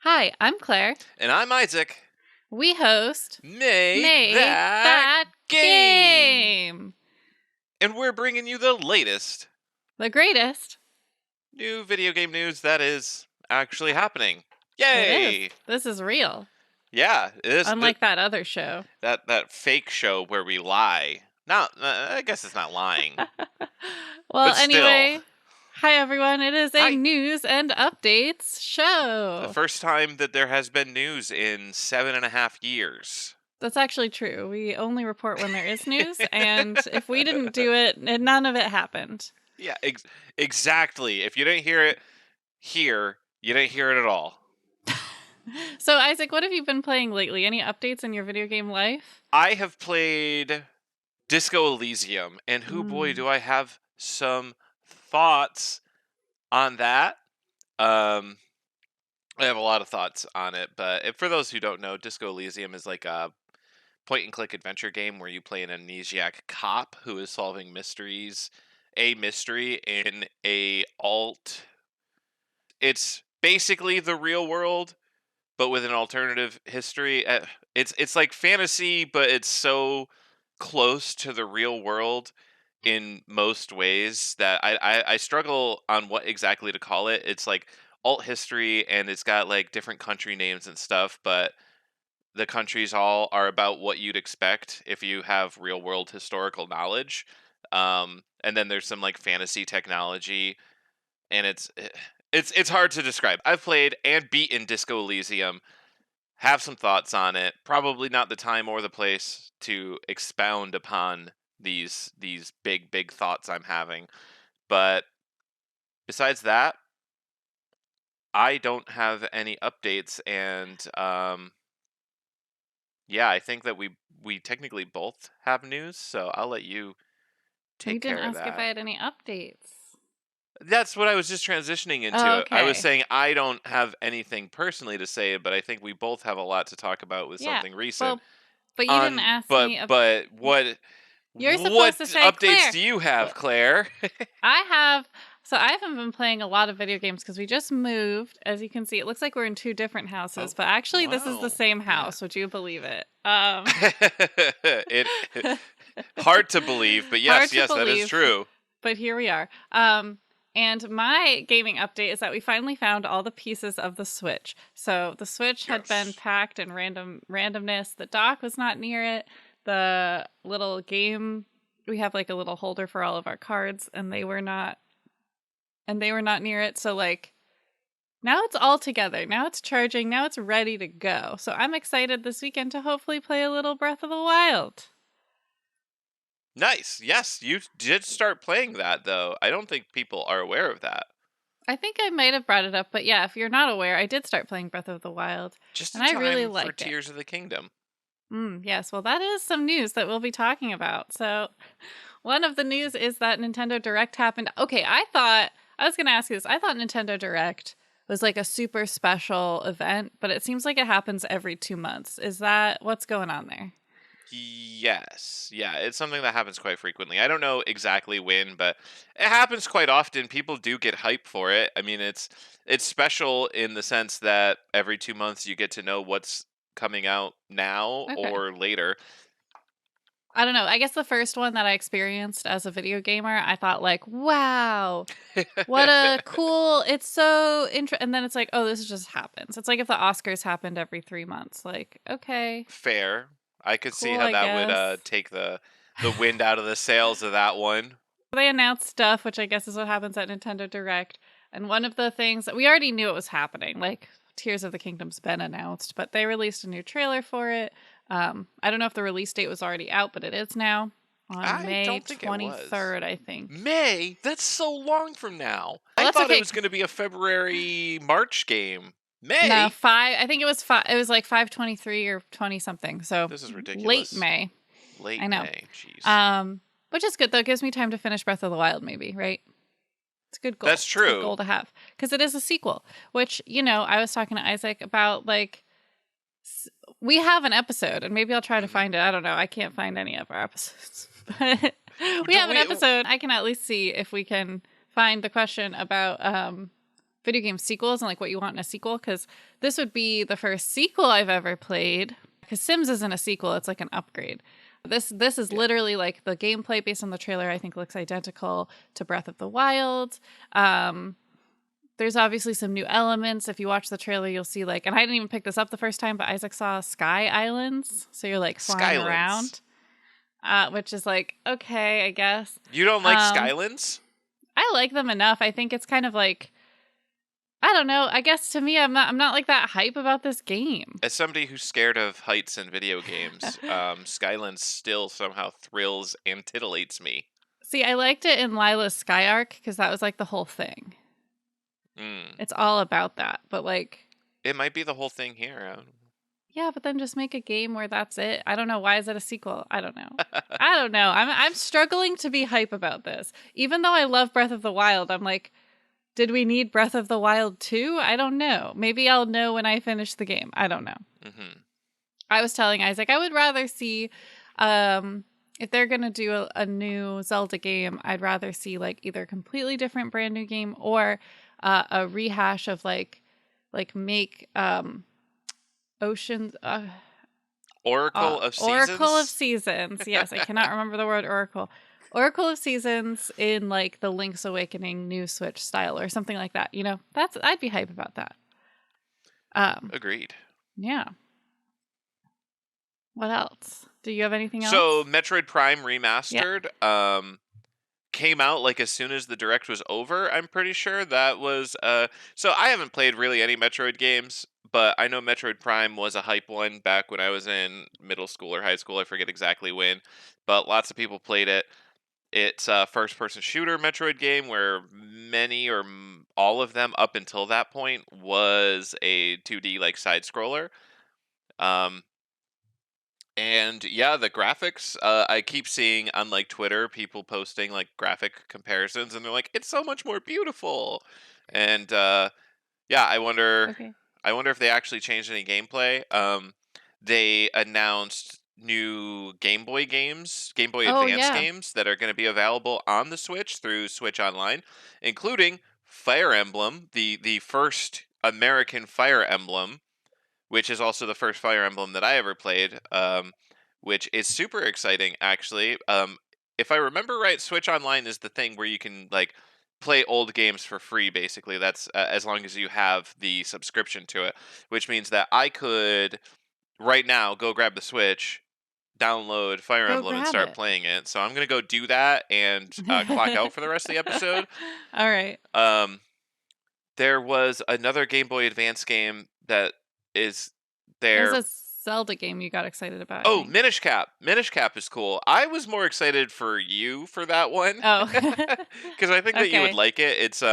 Hi, I'm Claire. And I'm Isaac. We host Make that game! And we're bringing you the latest The greatest. new video game news that is actually happening. It is. Yay! This is real. Yeah, it is. Unlike that other show. That fake show where we lie. Not, I guess it's not lying. Well, but anyway, still. Hi everyone. It is a Hi. news and updates show. The first time that there has been news in 7.5 years. That's actually true. We only report when there is news, and if we didn't do it, none of it happened. Yeah, exactly. If you didn't hear it here, you didn't hear it at all. So, Isaac, what have you been playing lately? Any updates in your video game life? I have played Disco Elysium, and boy, do I have some thoughts on that. I have a lot of thoughts on it, but for those who don't know, Disco Elysium is like a point-and-click adventure game where you play an amnesiac cop who is solving a mystery in a alt. It's basically the real world, but with an alternative history. It's like fantasy, but it's so close to the real world in most ways that I struggle on what exactly to call it. It's like alt history, and it's got like different country names and stuff, but the countries all are about what you'd expect if you have real world historical knowledge. And then there's some like fantasy technology, and it's hard to describe. I've played and beaten Disco Elysium. Have some thoughts on it. Probably not the time or the place to expound upon these big thoughts I'm having. But besides that, I don't have any updates, and yeah, I think that we technically both have news, so I'll let you take care of that. You didn't ask if I had any updates. That's what I was just transitioning into. Oh, okay. I was saying I don't have anything personally to say, but I think we both have a lot to talk about with something recent. Well, but you didn't ask me. But what? You're supposed what to say, updates Claire. do you have, Claire? I have. So I haven't been playing a lot of video games because we just moved. As you can see, it looks like we're in two different houses, but actually this is the same house. Would you believe it? It hard to believe, but yes, that is true. But here we are. And my gaming update is that we finally found all the pieces of the Switch. So the Switch had been packed in randomness. The dock was not near it. The little game, we have like a little holder for all of our cards, and they were not near it. So like now it's all together. Now it's charging. Now it's ready to go. So I'm excited this weekend to hopefully play a little Breath of the Wild. Nice. Yes, you did start playing that, though. I don't think people are aware of that. I think I might have brought it up, but yeah, if you're not aware, I did start playing Breath of the Wild. Just and in I time really for liked Tears of the Kingdom. Yes, well, that is some news that we'll be talking about. So one of the news is that Nintendo Direct happened. Okay, I was going to ask you this. I thought Nintendo Direct was like a super special event, but it seems like it happens every 2 months. Is that what's going on there? Yes. Yeah, it's something that happens quite frequently. I don't know exactly when, but it happens quite often. People do get hype for it. I mean, it's special in the sense that every 2 months you get to know what's coming out now or later. I don't know. I guess the first one that I experienced as a video gamer, I thought like, wow, what a cool, it's so interesting. And then it's like, oh, this just happens. It's like if the Oscars happened every 3 months. Like, okay. Fair. I could see how that would take the wind out of the sails of that one. They announced stuff, which I guess is what happens at Nintendo Direct. And one of the things that we already knew it was happening, like Tears of the Kingdom's been announced, but they released a new trailer for it. I don't know if the release date was already out, but it is now on May 23rd, I think. May? That's so long from now. I thought it was going to be a February, March game. May? No, I think it was it was like 5/23 or 20 something. So this is ridiculous. Late May. I know. May. Jeez. Which is good though. It gives me time to finish Breath of the Wild, maybe, right? It's a good goal. That's true. It's a good goal to have because it is a sequel. Which I was talking to Isaac about like we have an episode, and maybe I'll try to find it. I don't know. I can't find any of our episodes, but we have an episode. I can at least see if we can find the question about video game sequels and like what you want in a sequel, because this would be the first sequel I've ever played. Because Sims isn't a sequel; it's like an upgrade. This is literally like the gameplay based on the trailer. I think looks identical to Breath of the Wild. There's obviously some new elements. If you watch the trailer, you'll see like, and I didn't even pick this up the first time, but Isaac saw sky islands, so you're like flying Skylands. around, which is like okay, I guess. You don't like Skylands? I like them enough. I think it's kind of like, I don't know. I guess to me, I'm not like that hype about this game. As somebody who's scared of heights in video games, Skylands still somehow thrills and titillates me. See, I liked it in Lila's Sky Arc because that was like the whole thing. It's all about that, but like, it might be the whole thing here. Yeah, but then just make a game where that's it. I don't know. Why is it a sequel? I don't know. I don't know. I'm struggling to be hype about this. Even though I love Breath of the Wild, I'm like, did we need Breath of the Wild 2? I don't know. Maybe I'll know when I finish the game. I don't know. Mm-hmm. I was telling Isaac, I would rather see, if they're going to do a new Zelda game, I'd rather see like either a completely different brand new game or a rehash of like make Oceans Oracle of Seasons. Oracle of Seasons. Yes, I cannot remember the word Oracle. Oracle of Seasons in like the Link's Awakening new Switch style or something like that. You know, I'd be hype about that. Agreed. Yeah. What else? Do you have anything else? So Metroid Prime Remastered came out like as soon as the Direct was over. I'm pretty sure that was so I haven't played really any Metroid games, but I know Metroid Prime was a hype one back when I was in middle school or high school. I forget exactly when, but lots of people played it. It's a first-person shooter Metroid game where many or all of them up until that point was a 2D like side scroller. And yeah, the graphics, I keep seeing on like Twitter people posting like graphic comparisons, and they're like, it's so much more beautiful. And yeah, I wonder if they actually changed any gameplay. They announced new Game Boy games, Game Boy Advance games that are going to be available on the Switch through Switch Online, including Fire Emblem, the first American Fire Emblem, which is also the first Fire Emblem that I ever played, which is super exciting, actually. If I remember right, Switch Online is the thing where you can like play old games for free, basically. That's as long as you have the subscription to it, which means that I could, right now, go grab the Switch, download Fire Emblem, and start playing it. So I'm going to go do that and clock out for the rest of the episode. All right. There was another Game Boy Advance game that is there. There's a Zelda game you got excited about. Oh, Minish Cap. Minish Cap is cool. I was more excited for you for that one. Oh. Because I think that you would like it. It's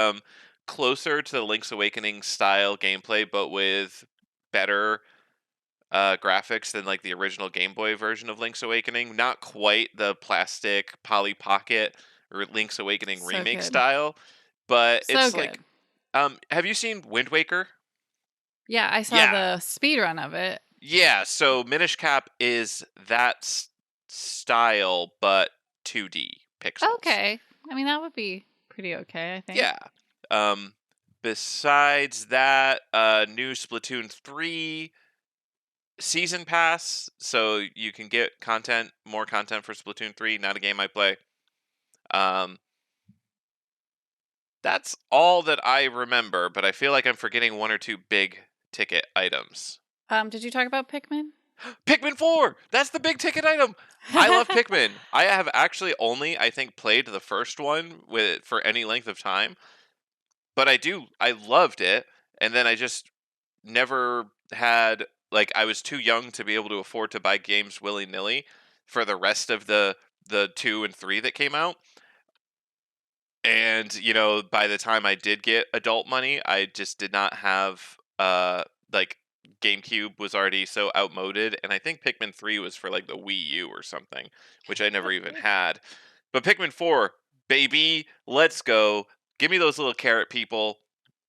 closer to the Link's Awakening style gameplay, but with better graphics than like the original Game Boy version of Link's Awakening. Not quite the plastic Polly Pocket or Link's Awakening remake style, but it's like... have you seen Wind Waker? Yeah, I saw the speedrun of it. Yeah, so Minish Cap is that style, but 2D pixels. Okay. I mean, that would be pretty okay, I think. Yeah. Besides that, new Splatoon 3 season pass, so you can get more content for Splatoon 3, not a game I play. That's all that I remember, but I feel like I'm forgetting one or two big ticket items. Did you talk about Pikmin? Pikmin 4! That's the big ticket item! I love Pikmin. I have actually only, I think, played the first one for any length of time. But I loved it, and then I just never had, like, I was too young to be able to afford to buy games willy-nilly for the rest of the 2 and 3 that came out. And, you know, by the time I did get adult money, I just did not have, like, GameCube was already so outmoded, and I think Pikmin 3 was for, like, the Wii U or something, which I never even had. But Pikmin 4, baby, let's go. Give me those little carrot people.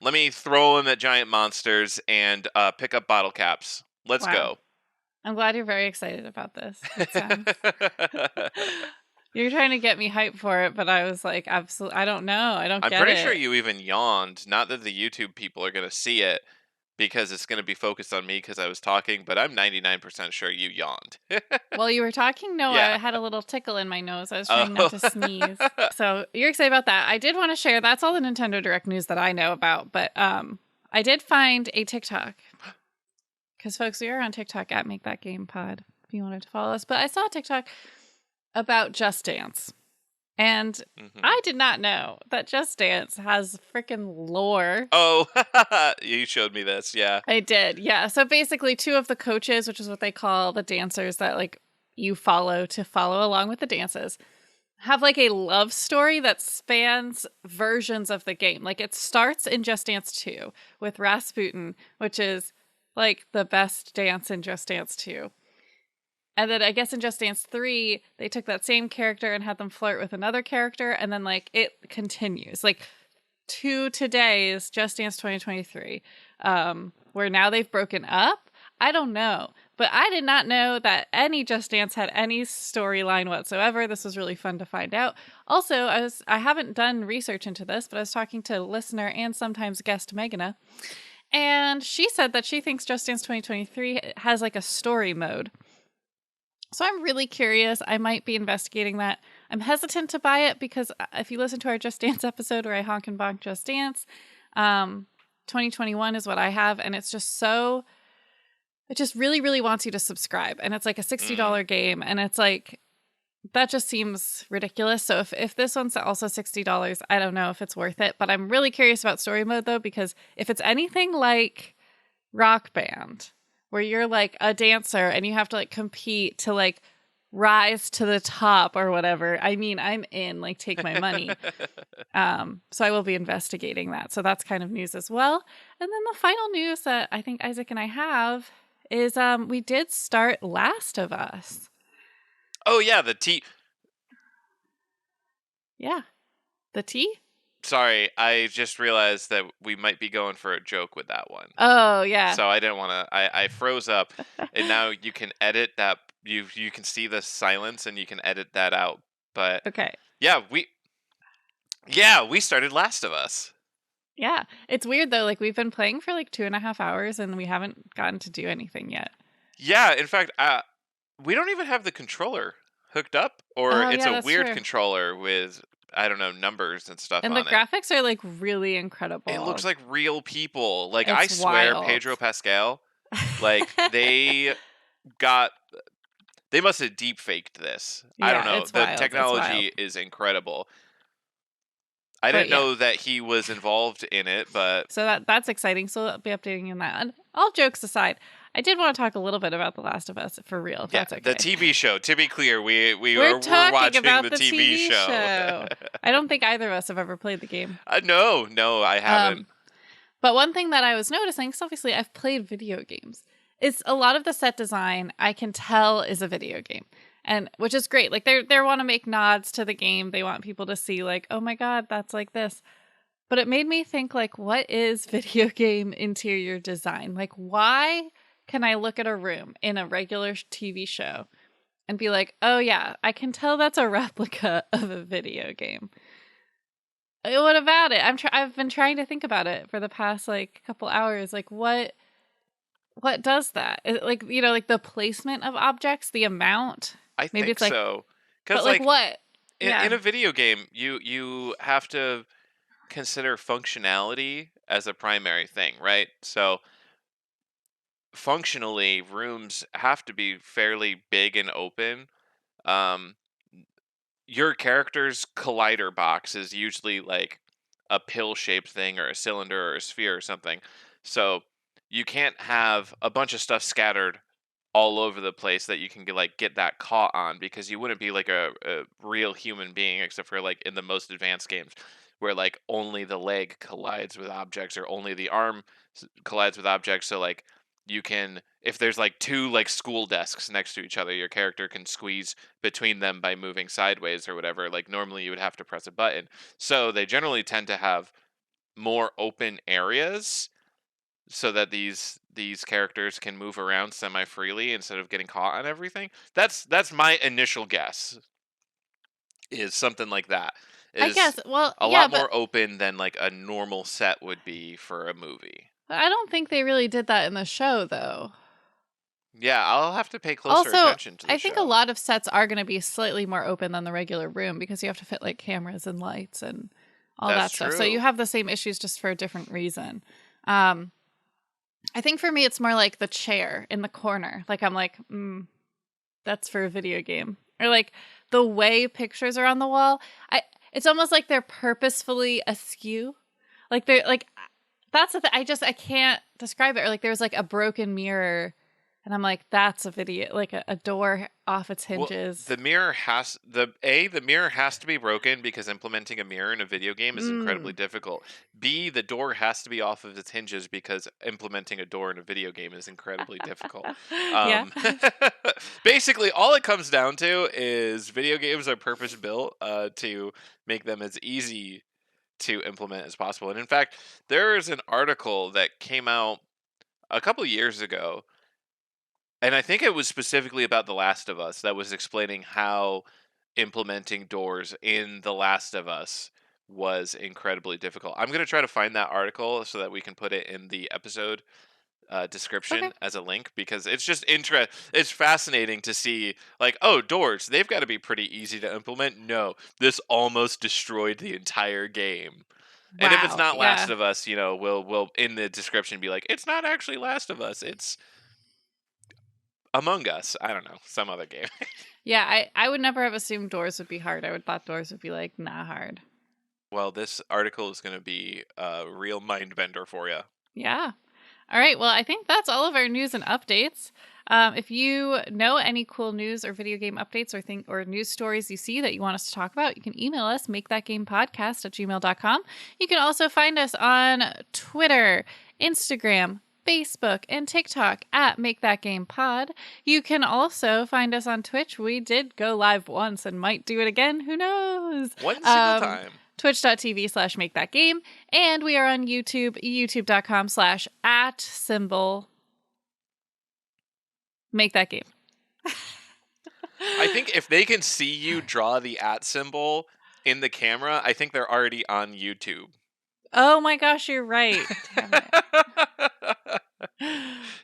Let me throw them at giant monsters and pick up bottle caps. Let's go. I'm glad you're very excited about this. You're trying to get me hyped for it, but I was like, absolutely, I don't know. I don't I'm get pretty sure it. you even yawned. Not that the YouTube people are going to see it because it's going to be focused on me because I was talking, but I'm 99% sure you yawned. While you were talking, no, Yeah. I had a little tickle in my nose. I was trying not Oh. to sneeze. So you're excited about that. I did want to share. That's all the Nintendo Direct news that I know about. But I did find a TikTok because folks, we are on TikTok at Make That Game Pod if you wanted to follow us. But I saw a TikTok about Just Dance. And I did not know that Just Dance has freaking lore. Oh, you showed me this, yeah. I did, yeah. So basically, two of the coaches, which is what they call the dancers that like you follow to follow along with the dances, have like a love story that spans versions of the game. Like it starts in Just Dance 2 with Rasputin, which is like the best dance in Just Dance 2. And then I guess in Just Dance 3, they took that same character and had them flirt with another character. And then like it continues like to today's Just Dance 2023, where now they've broken up. I don't know. But I did not know that any Just Dance had any storyline whatsoever. This was really fun to find out. Also, I haven't done research into this, but I was talking to listener and sometimes guest Meghana, and she said that she thinks Just Dance 2023 has like a story mode. So I'm really curious. I might be investigating that. I'm hesitant to buy it because if you listen to our Just Dance episode where I honk and bonk Just Dance, 2021 is what I have. And it's just so, it just really, really wants you to subscribe. And it's like a $60 game. And it's like, that just seems ridiculous. So if this one's also $60, I don't know if it's worth it. But I'm really curious about story mode though, because if it's anything like Rock Band, where you're like a dancer and you have to like compete to like rise to the top or whatever. I mean, I'm in, like, take my money. So I will be investigating that. So that's kind of news as well. And then the final news that I think Isaac and I have is we did start Last of Us. Oh yeah, Yeah. The tea? Sorry, I just realized that we might be going for a joke with that one. Oh, yeah. So I didn't want to. I froze up, and now you can edit that. You can see the silence, and you can edit that out. But Okay. we started Last of Us. Yeah. It's weird, though. Like, we've been playing for like 2.5 hours, and we haven't gotten to do anything yet. Yeah, in fact, we don't even have the controller hooked up, or it's a weird controller with, I don't know, numbers and stuff and on it. And the graphics are like really incredible. It looks like real people. Like, it's I swear, wild. Pedro Pascal, like, they must have deep faked this. Yeah, I don't know. it's The wild. technology is incredible. I didn't know that he was involved in it, but so that's exciting. So I'll be updating you on that. And all jokes aside, I did want to talk a little bit about The Last of Us for real. If that's okay. The TV show. To be clear, we're talking watching about the TV show. I don't think either of us have ever played the game. No, I haven't. But one thing that I was noticing, because obviously I've played video games, is a lot of the set design I can tell is a video game. And which is great. Like they want to make nods to the game. They want people to see like, oh my God, that's like this. But it made me think like, what is video game interior design? Like, why can I look at a room in a regular TV show and be like, oh yeah, I can tell that's a replica of a video game? What about it? I've been trying to think about it for the past like couple hours. Like what does that? Like, you know, like the placement of objects, the amount. I Maybe think it's like, so. Because like what? In a video game, you have to consider functionality as a primary thing, right? So functionally, rooms have to be fairly big and open. Your character's collider box is usually like a pill-shaped thing or a cylinder or a sphere or something. So you can't have a bunch of stuff scattered all over the place that you can get that caught on, because you wouldn't be like a real human being, except for like in the most advanced games where like only the leg collides with objects or only the arm collides with objects. So like you can, if there's like two like school desks next to each other, your character can squeeze between them by moving sideways or whatever. Like normally you would have to press a button. So they generally tend to have more open areas so that these characters can move around semi freely instead of getting caught on everything. That's my initial guess. is something like that. I Is guess. Well, a yeah, lot but more open than like a normal set would be for a movie. I don't think they really did that in the show, though. Yeah, I'll have to pay closer Also, attention to the I think a show. lot of sets are going to be slightly more open than the regular room because you have to fit like cameras and lights and all That's that stuff. So you true. have the same issues just for a different reason. I think for me, it's more like the chair in the corner. Like I'm like, that's for a video game. Or like the way pictures are on the wall. It's almost like they're purposefully askew. Like they're like, that's the thing. I can't describe it. Or like there's like a broken mirror. And I'm like, that's a video, like a door off its Well, hinges. the mirror has the mirror has to be broken because implementing a mirror in a video game is incredibly difficult. B, the door has to be off of its hinges because implementing a door in a video game is incredibly difficult. Yeah. Basically, all it comes down to is video games are purpose built to make them as easy to implement as possible. And in fact, there is an article that came out a couple years ago, and I think it was specifically about The Last of Us that was explaining how implementing doors in The Last of Us was incredibly difficult. I'm going to try to find that article so that we can put it in the episode Okay. description as a link, because it's just it's fascinating to see, like, oh, doors, they've got to be pretty easy to implement. No, this almost destroyed the entire game. And if it's Wow. not Last Yeah. of Us, we'll in the description be like, it's not actually Last of Us, it's Among Us. I don't know, some other game. Yeah. I would never have assumed doors would be hard. I would thought doors would be like, not hard. Well, this article is going to be a real mind bender for you. Yeah. All right. Well, I think that's all of our news and updates. If you know any cool news or video game updates or news stories you see that you want us to talk about, you can email us, makethatgamepodcast@gmail.com. You can also find us on Twitter, Instagram, Facebook, and TikTok at MakeThatGamePod. You can also find us on Twitch. We did go live once and might do it again. Who knows? One single time. Twitch.tv/MakeThatGame. And we are on YouTube, youtube.com/@symbol Make That Game. I think if they can see you draw the @ symbol in the camera, I think they're already on YouTube. Oh my gosh, you're right. Damn it.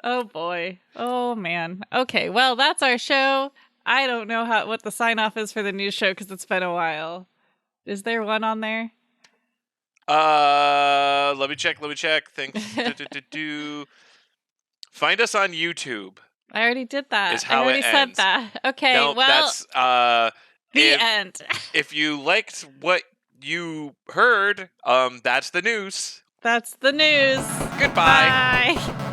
Oh boy. Oh man. Okay, well, that's our show. I don't know what the sign off is for the news show because it's been a while. Is there one on there? Let me check. Think. Find us on YouTube. I already did that. Is how I already it said ends. that. Okay, No, well, that's the end. if you liked what you heard, that's the news. That's the news. Goodbye. Bye.